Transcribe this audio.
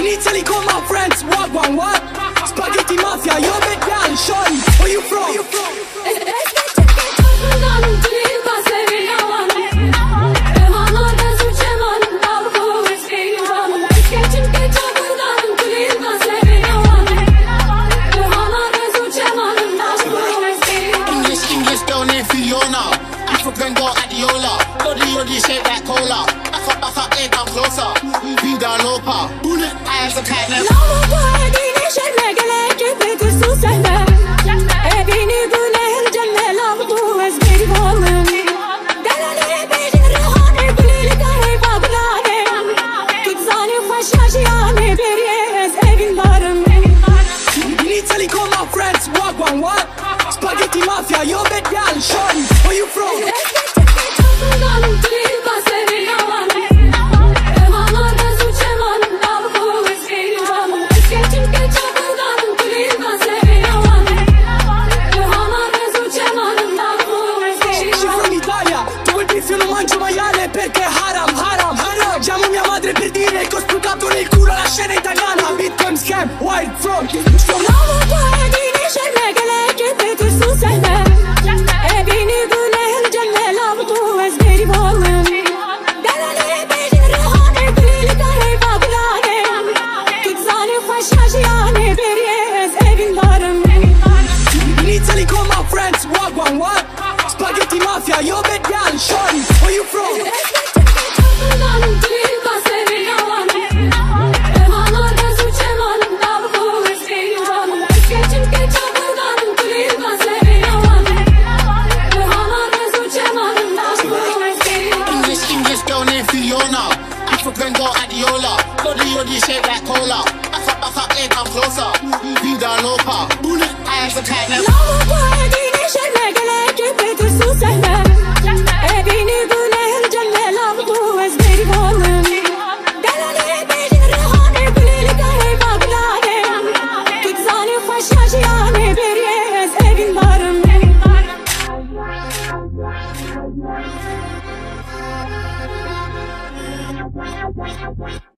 Italy, call my friends, what? Spaghetti mafia, you're big down, shorty, where you from? English girl named Fiona, African girl Adiola, body shape like cola. Back up, hey, come closer. Vida loca, eyes are kind of. What? Spaghetti mafia, you're big gal, shorty, where you from? Perché haram chiamo mia madre per dire che ho sputato nel culo la scena italiana. Bitcoin scam, white front. In Italy con my friends, what? Spaghetti mafia, you're big gal, shorty, where you from? English girl named Fiona, African girl Adiola, body shape like cola. Back up, hey, come closer. Vida loca, eyes are kind of.